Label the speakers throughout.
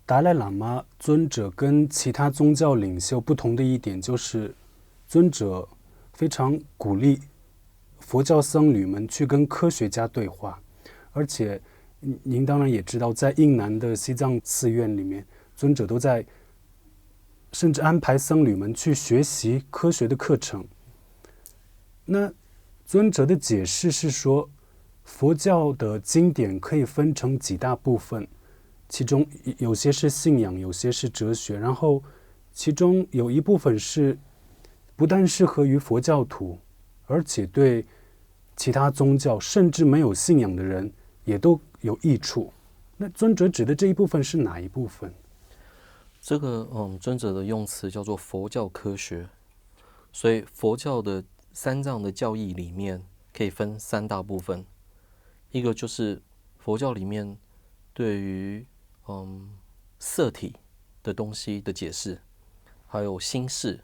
Speaker 1: 达赖喇嘛尊者跟其他宗教领袖不同的一点就是，尊者非常鼓励佛教僧侣们去跟科学家对话，而且您当然也知道，在印南的西藏寺院里面，尊者都在甚至安排僧侣们去学习科学的课程。那尊者的解释是说，佛教的经典可以分成几大部分，其中有些是信仰，有些是哲学，然后其中有一部分是不但适合于佛教徒，而且对其他宗教甚至没有信仰的人也都有益处。那尊者指的这一部分是哪一部分？
Speaker 2: 这个尊者的用词叫做佛教科学，所以佛教的三藏的教义里面可以分三大部分，一个就是佛教里面对于色体的东西的解释，还有心事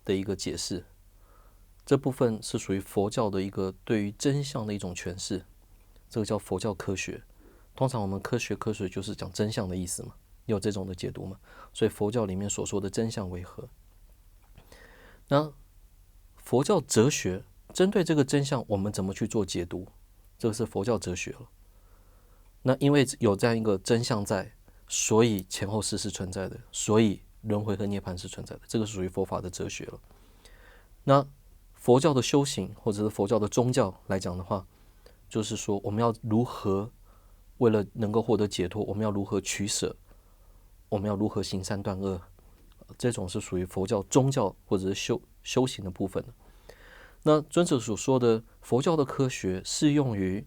Speaker 2: 的一个解释，这部分是属于佛教的一个对于真相的一种诠释，这个叫佛教科学。通常我们科学就是讲真相的意思嘛，有这种的解读嘛，所以佛教里面所说的真相为何？那佛教哲学针对这个真相，我们怎么去做解读？这个是佛教哲学了。那因为有这样一个真相在，所以前后世是存在的，所以轮回和涅槃是存在的，这个属于佛法的哲学了。那佛教的修行或者是佛教的宗教来讲的话，就是说我们要如何为了能够获得解脱，我们要如何取舍，我们要如何行善断恶，这种是属于佛教宗教或者是修行的部分的。那尊者所说的佛教的科学适用于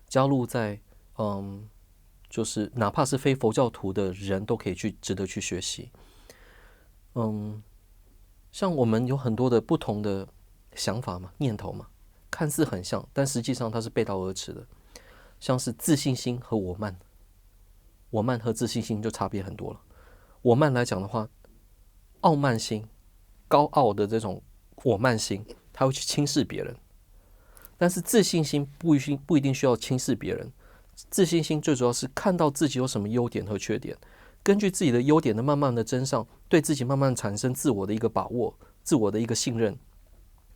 Speaker 2: 加入在就是哪怕是非佛教徒的人都可以值得去学习。像我们有很多的不同的想法嘛，念头嘛，看似很像，但实际上它是背道而驰的。像是自信心和我慢，我慢和自信心就差别很多了。我慢来讲的话，傲慢心、高傲的这种我慢心，他会去轻视别人。但是自信心不一定需要轻视别人，自信心最主要是看到自己有什么优点和缺点，根据自己的优点的慢慢的增上，对自己慢慢产生自我的一个把握，自我的一个信任，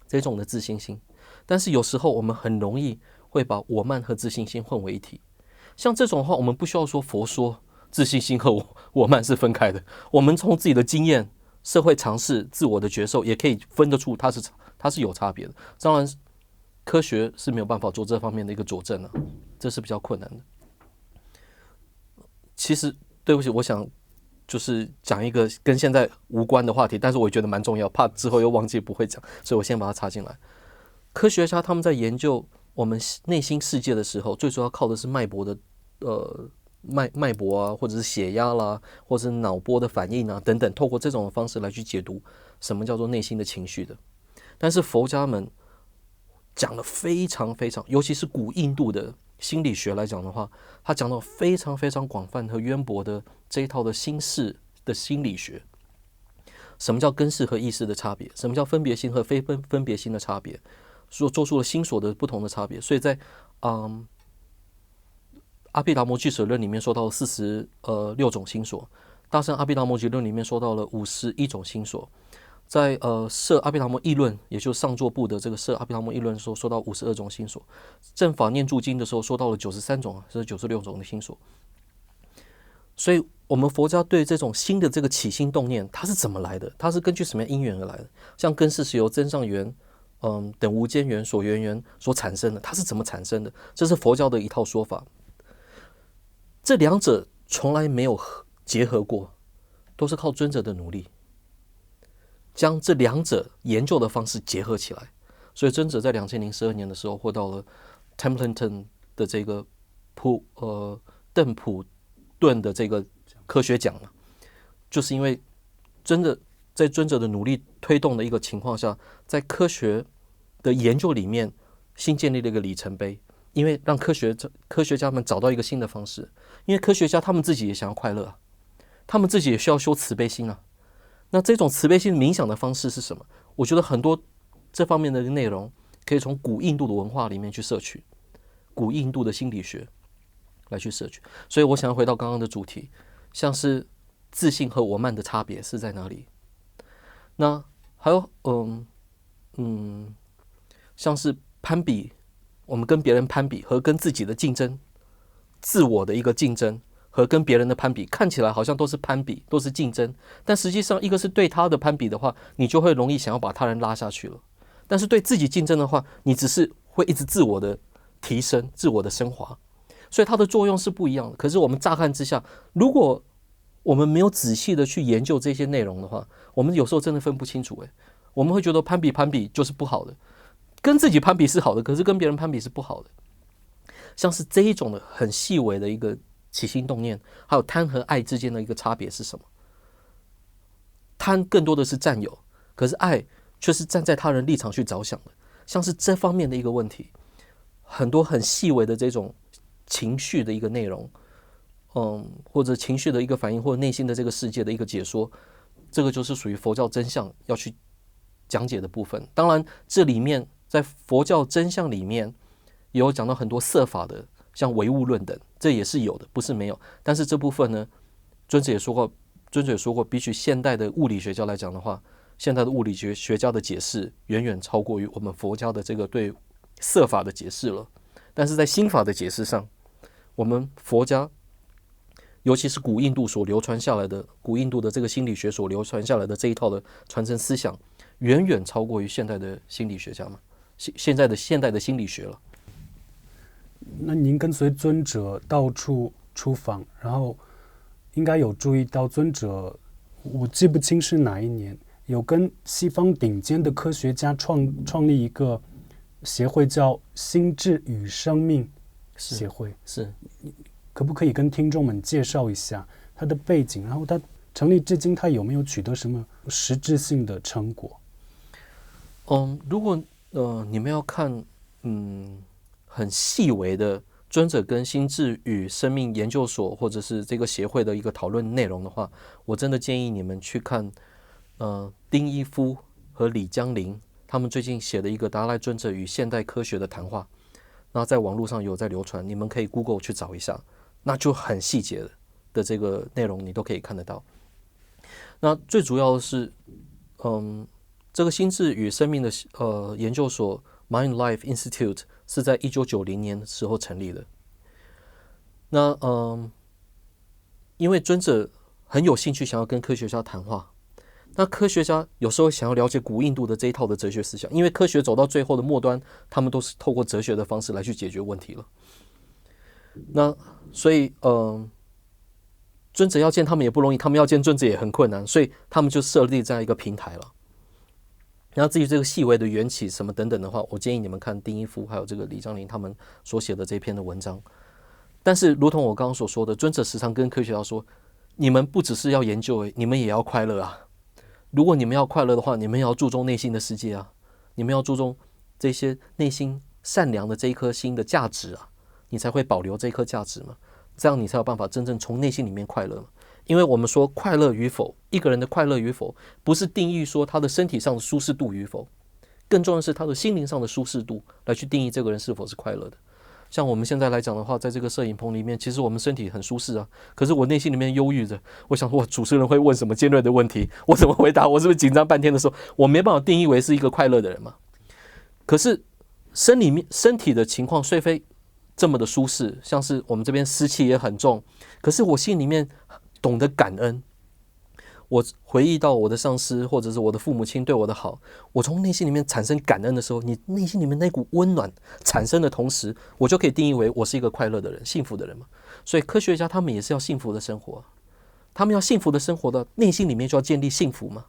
Speaker 2: 这种的自信心。但是有时候我们很容易会把我慢和自信心混为一体。像这种的话，我们不需要说佛说自信心和我慢是分开的，我们从自己的经验、社会常识、自我的觉受，也可以分得出它是有差别的。当然，科学是没有办法做这方面的一个佐证的，这是比较困难的。其实，对不起，我想就是讲一个跟现在无关的话题，但是我觉得蛮重要，怕之后又忘记不会讲，所以我先把它插进来。科学家他们在研究我们内心世界的时候，最主要靠的是脉搏的脉搏啊，或者是血压啦，或者是脑波的反应啊等等，透过这种方式来去解读什么叫做内心的情绪的。但是佛家们讲了非常非常，尤其是古印度的心理学来讲的话，他讲到非常非常广泛和渊博的这一套的心事的心理学。什么叫根识和意识的差别？什么叫分别心和非分别心的差别？做出了心所的不同的差别。所以在阿毗达摩俱舍论里面说到了46种心所，大乘阿毗达摩集论里面说到了51种心所，在摄阿毗达摩议论，也就是上座部的这个摄阿毗达摩议论的时候，说到52种心所。正法念住经的时候说到了93种，是96种的心所。所以我们佛家对这种心的这个起心动念，它是怎么来的？它是根据什么样因缘而来的？像根识是由增上缘、等无间缘、所缘缘所产生的，它是怎么产生的？这是佛教的一套说法。这两者从来没有结合过，都是靠尊者的努力，将这两者研究的方式结合起来。所以尊者在2012年的时候获到了 Templeton 的这个邓普顿的这个科学奖了，就是因为真的在尊者的努力推动的一个情况下，在科学的研究里面新建立了一个里程碑。因为让科学家们找到一个新的方式，因为科学家他们自己也想要快乐啊，他们自己也需要修慈悲心啊。那这种慈悲心冥想的方式是什么？我觉得很多这方面的内容可以从古印度的文化里面去摄取，古印度的心理学来去摄取。所以我想要回到刚刚的主题，像是自信和我慢的差别是在哪里？那还有像是攀比，我们跟别人攀比和跟自己的竞争，自我的一个竞争和跟别人的攀比，看起来好像都是攀比，都是竞争，但实际上一个是对他的攀比的话，你就会容易想要把他人拉下去了。但是对自己竞争的话，你只是会一直自我的提升、自我的升华，所以它的作用是不一样的。可是我们乍看之下，如果我们没有仔细的去研究这些内容的话，我们有时候真的分不清楚。我们会觉得攀比就是不好的，跟自己攀比是好的，可是跟别人攀比是不好的。像是这一种的很细微的一个起心动念，还有贪和爱之间的一个差别是什么？贪更多的是占有，可是爱却是站在他人立场去着想的，像是这方面的一个问题，很多很细微的这种情绪的一个内容，或者情绪的一个反应，或者内心的这个世界的一个解说，这个就是属于佛教真相要去讲解的部分。当然，这里面在佛教真相里面也有讲到很多色法的，像唯物论等，这也是有的，不是没有。但是这部分呢，尊者也说过，比起现代的物理学家来讲的话，现代的物理学家的解释远远超过于我们佛家的这个对色法的解释了。但是在心法的解释上，我们佛家尤其是古印度所流传下来的，古印度的这个心理学所流传下来的这一套的传承思想，远远超过于现代的心理学家嘛，现代的心理学了。
Speaker 1: 那您跟随尊者到处出访，然后应该有注意到尊者，我记不清是哪一年，有跟西方顶尖的科学家创立一个协会，叫心智与生命协会。
Speaker 2: 是，
Speaker 1: 可不可以跟听众们介绍一下它的背景？然后它成立至今，它有没有取得什么实质性的成果？
Speaker 2: 如果你们要看很细微的尊者跟心智与生命研究所或者是这个协会的一个讨论内容的话，我真的建议你们去看丁一夫和李江林他们最近写的一个达赖尊者与现代科学的谈话，那在网络上有在流传，你们可以 Google 去找一下，那就很细节的这个内容你都可以看得到。那最主要的是这个心智与生命的研究所 Mind Life Institute 是在1990年的时候成立的。那因为尊者很有兴趣想要跟科学家谈话，那科学家有时候想要了解古印度的这一套的哲学思想，因为科学走到最后的末端，他们都是透过哲学的方式来去解决问题了。那所以尊者要见他们也不容易，他们要见尊者也很困难，所以他们就设立这样一个平台了。然后至于这个细微的缘起什么等等的话，我建议你们看丁一夫还有这个李章林他们所写的这篇的文章。但是如同我刚刚所说的，尊者时常跟科学家说，你们不只是要研究，你们也要快乐啊。如果你们要快乐的话，你们也要注重内心的世界啊，你们要注重这些内心善良的这一颗心的价值啊，你才会保留这一颗价值嘛，这样你才有办法真正从内心里面快乐嘛。因为我们说快乐与否，一个人的快乐与否，不是定义说他的身体上的舒适度与否，更重要的是他的心灵上的舒适度来去定义这个人是否是快乐的。像我们现在来讲的话，在这个摄影棚里面，其实我们身体很舒适啊，可是我内心里面忧郁着，我想说，主持人会问什么尖锐的问题，我怎么回答？我是不是紧张半天的时候，我没办法定义为是一个快乐的人嘛？可是身体的情况虽非这么的舒适，像是我们这边湿气也很重，可是我心里面懂得感恩。我回忆到我的上司或者是我的父母亲对我的好，我从内心里面产生感恩的时候，你内心里面那股温暖产生的同时，我就可以定义为我是一个快乐的人，幸福的人嘛。所以科学家他们也是要幸福的生活，他们要幸福的生活的内心里面就要建立幸福嘛。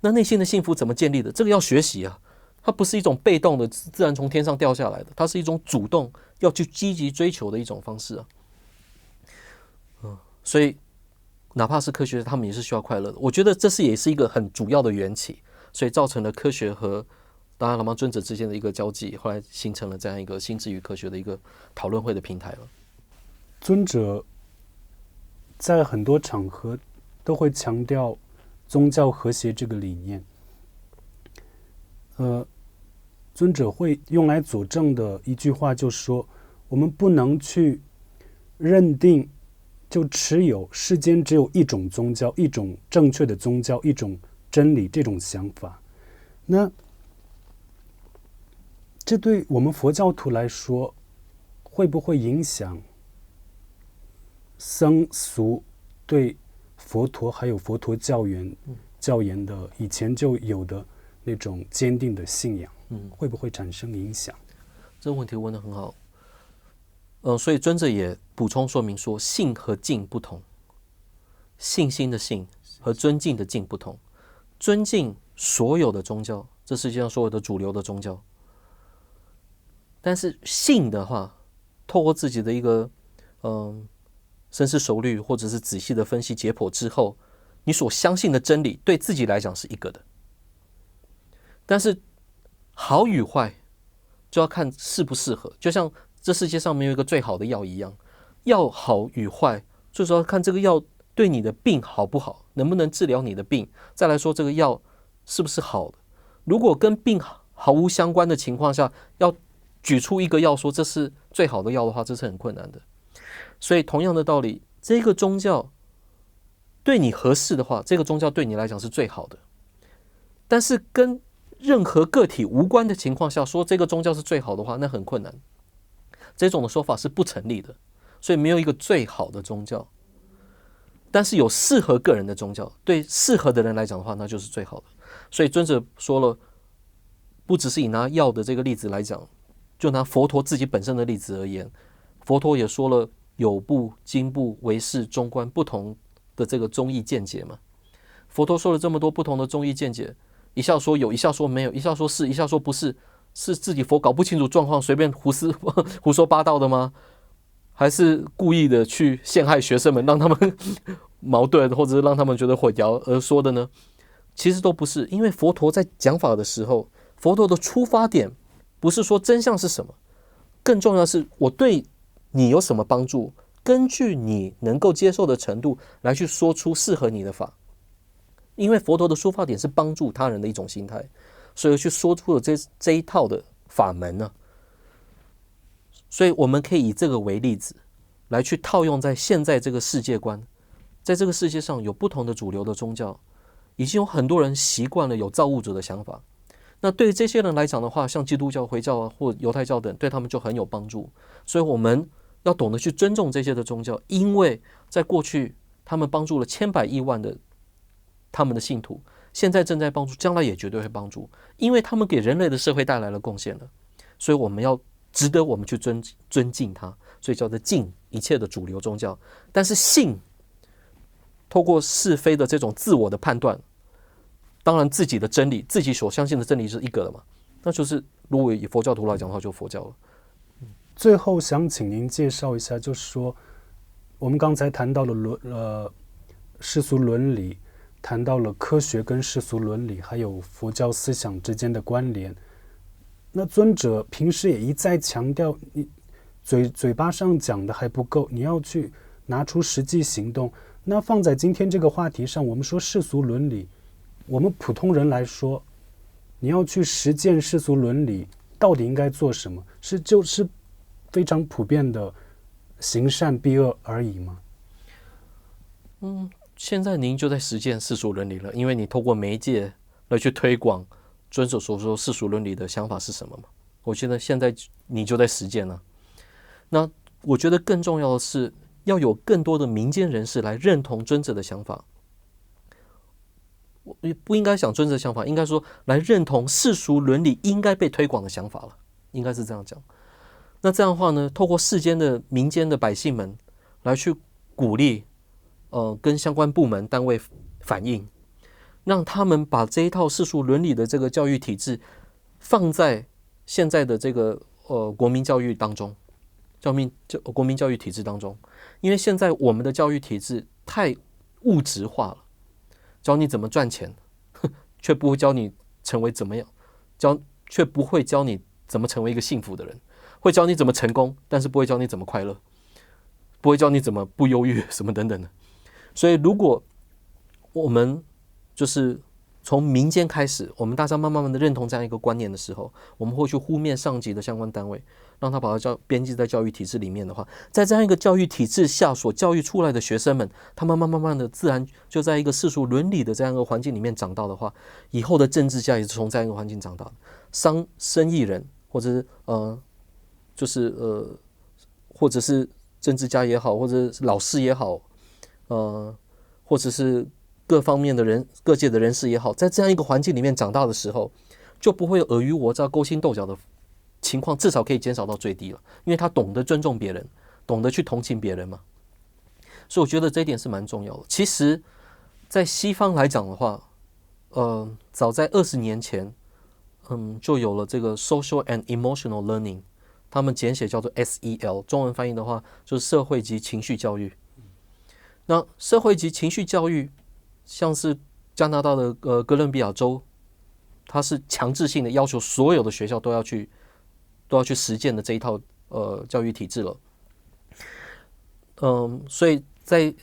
Speaker 2: 那内心的幸福怎么建立的？这个要学习啊，它不是一种被动的自然从天上掉下来的，它是一种主动要去积极追求的一种方式啊。所以哪怕是科学家，他们也是需要快乐的。我觉得这也是一个很主要的缘起，所以造成了科学和达赖喇嘛尊者之间的一个交际，后来形成了这样一个心智与科学的一个讨论会的平台了。
Speaker 1: 尊者在很多场合都会强调宗教和谐这个理念。尊者会用来佐证的一句话就是说，我们不能去认定就持有世间只有一种宗教，一种正确的宗教，一种真理这种想法。那这对我们佛教徒来说，会不会影响僧俗对佛陀还有佛陀教言的以前就有的那种坚定的信仰，会不会产生影响？
Speaker 2: 这个问题问得很好。所以尊者也补充说明说，信和敬不同，信心的信和尊敬的敬不同。尊敬所有的宗教，这世界上所有的主流的宗教，但是信的话，透过自己的一个深思熟虑或者是仔细的分析解剖之后，你所相信的真理对自己来讲是一个的，但是好与坏就要看适不适合，就像这世界上没有一个最好的药一样，药好与坏最主要看这个药对你的病好不好，能不能治疗你的病，再来说这个药是不是好的。如果跟病毫无相关的情况下，要举出一个药说这是最好的药的话，这是很困难的。所以同样的道理，这个宗教对你合适的话，这个宗教对你来讲是最好的，但是跟任何个体无关的情况下说这个宗教是最好的话，那很困难，这种的说法是不成立的。所以没有一个最好的宗教，但是有适合个人的宗教，对适合的人来讲的话，那就是最好的。所以尊者说了，不只是以拿药的这个例子来讲，就拿佛陀自己本身的例子而言，佛陀也说了有部、经部、唯识、中观不同的这个宗义见解嘛。佛陀说了这么多不同的宗义见解，一下说有，一下说没有，一下说是，一下说不是，是自己佛搞不清楚状况，随便胡说八道的吗？还是故意的去陷害学生们，让他们矛盾，或者是让他们觉得混淆而说的呢？其实都不是，因为佛陀在讲法的时候，佛陀的出发点不是说真相是什么，更重要的是我对你有什么帮助，根据你能够接受的程度来去说出适合你的法。因为佛陀的出发点是帮助他人的一种心态，所以去说出了这一套的法门呢。所以我们可以以这个为例子来去套用在现在这个世界观。在这个世界上有不同的主流的宗教，已经有很多人习惯了有造物主的想法。那对于这些人来讲的话，像基督教、回教或犹太教等，对他们就很有帮助。所以我们要懂得去尊重这些的宗教，因为在过去他们帮助了千百亿万的他们的信徒，现在正在帮助，将来也绝对会帮助，因为他们给人类的社会带来了贡献了。所以我们要值得我们去尊敬他，所以叫做敬一切的主流宗教。但是信透过是非的这种自我的判断，当然自己的真理，自己所相信的真理是一个的嘛，那就是如果以佛教徒来讲的话，就佛教了。
Speaker 1: 最后想请您介绍一下，就是说我们刚才谈到了世俗伦理，谈到了科学跟世俗伦理还有佛教思想之间的关联。那尊者平时也一再强调，你嘴巴上讲的还不够，你要去拿出实际行动。那放在今天这个话题上，我们说世俗伦理，我们普通人来说，你要去实践世俗伦理，到底应该做什么？就是非常普遍的行善避恶而已吗？
Speaker 2: 现在您就在实践世俗伦理了，因为你透过媒介来去推广尊者所说世俗伦理的想法是什么嘛？我觉得现在你就在实践了。那我觉得更重要的是，要有更多的民间人士来认同尊者的想法。我不应该讲尊者的想法，应该说来认同世俗伦理应该被推广的想法了，应该是这样讲。那这样的话呢，透过世间的民间的百姓们来去鼓励，跟相关部门单位反映，让他们把这一套世俗伦理的这个教育体制放在现在的这个国民教育当中，国民教育体制当中。因为现在我们的教育体制太物质化了，教你怎么赚钱，却不会教你成为怎么样，却不会教你怎么成为一个幸福的人，会教你怎么成功，但是不会教你怎么快乐，不会教你怎么不忧郁什么等等的。所以如果我们就是从民间开始，我们大家慢慢的认同这样一个观念的时候，我们会去呼面上级的相关单位，让他把它编辑在教育体制里面的话，在这样一个教育体制下所教育出来的学生们，他们慢慢的自然就在一个世俗伦理的这样一个环境里面长大的话，以后的政治家也是从这样一个环境长大的。生意人或者是或者是政治家也好，或者是老师也好，或者是各方面的人、各界的人士也好，在这样一个环境里面长大的时候，就不会有尔虞我诈、勾心斗角的情况，至少可以减少到最低了。因为他懂得尊重别人，懂得去同情别人嘛。所以我觉得这一点是蛮重要的。其实，在西方来讲的话，早在20年前，就有了这个 social and emotional learning， 他们简写叫做 SEL， 中文翻译的话就是社会及情绪教育。那社会及情绪教育，像是加拿大的哥伦比亚州，它是强制性的要求所有的学校都要去实践的这一套教育体制了。所以在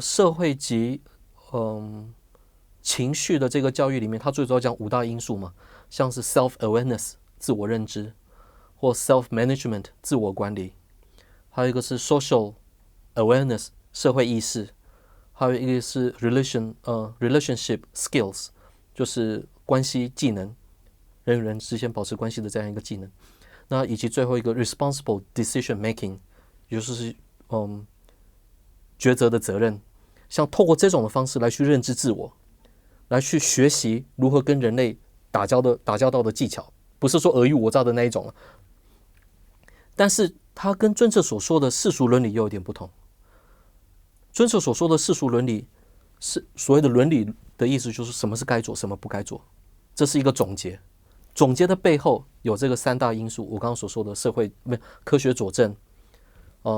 Speaker 2: 社会及情绪的这个教育里面，它最主要讲5大因素嘛，像是 self-awareness 自我认知，或 self-management 自我管理，还有一个是 social awareness 社会意识，还有一个是 relationship skills 就是关系技能，人与人之间保持关系的这样一个技能。那以及最后一个 responsible decision making， 也就是抉择的责任。像透过这种的方式来去认知自我，来去学习如何跟人类打交道的技巧，不是说尔虞我诈的那一种了。但是它跟尊者所说的世俗伦理又有点不同。尊者所说的世俗伦理是所谓的伦理的意思，就是什么是该做，什么不该做，这是一个总结。总结的背后有这个3大因素，我刚刚所说的科学佐证，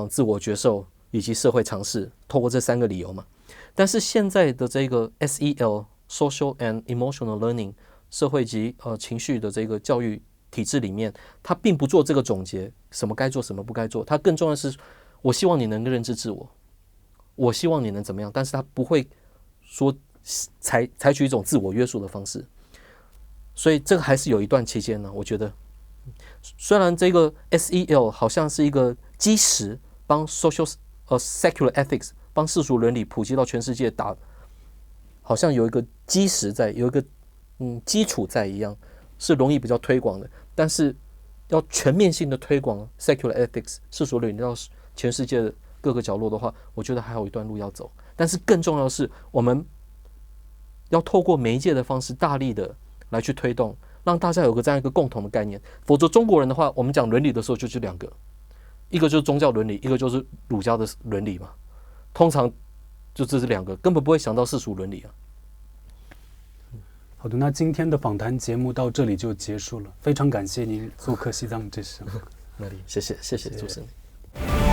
Speaker 2: 自我觉受以及社会常识，透过这3个理由嘛。但是现在的这个 SEL Social and Emotional Learning 社会及情绪的这个教育体制里面，它并不做这个总结，什么该做，什么不该做。它更重要的是，我希望你能够认知自我，我希望你能怎么样，但是它不会说采取一种自我约束的方式。所以这个还是有一段期间呢，我觉得虽然这个 SEL 好像是一个基石，帮 secular ethics 帮世俗伦理普及到全世界好像有一个基石在，有一个基础在一样，是容易比较推广的。但是要全面性的推广 secular ethics 世俗伦理到全世界的各个角落的话，我觉得还有一段路要走。但是更重要的是，我们要透过媒介的方式，大力的来去推动，让大家有个这样一个共同的概念。否则中国人的话，我们讲伦理的时候就是2个，一个就是宗教伦理，一个就是儒家的伦理嘛。通常就这是2个，根本不会想到世俗伦理啊。
Speaker 1: 好的，那今天的访谈节目到这里就结束了，非常感谢您做客西藏之声。
Speaker 2: 谢谢主持人。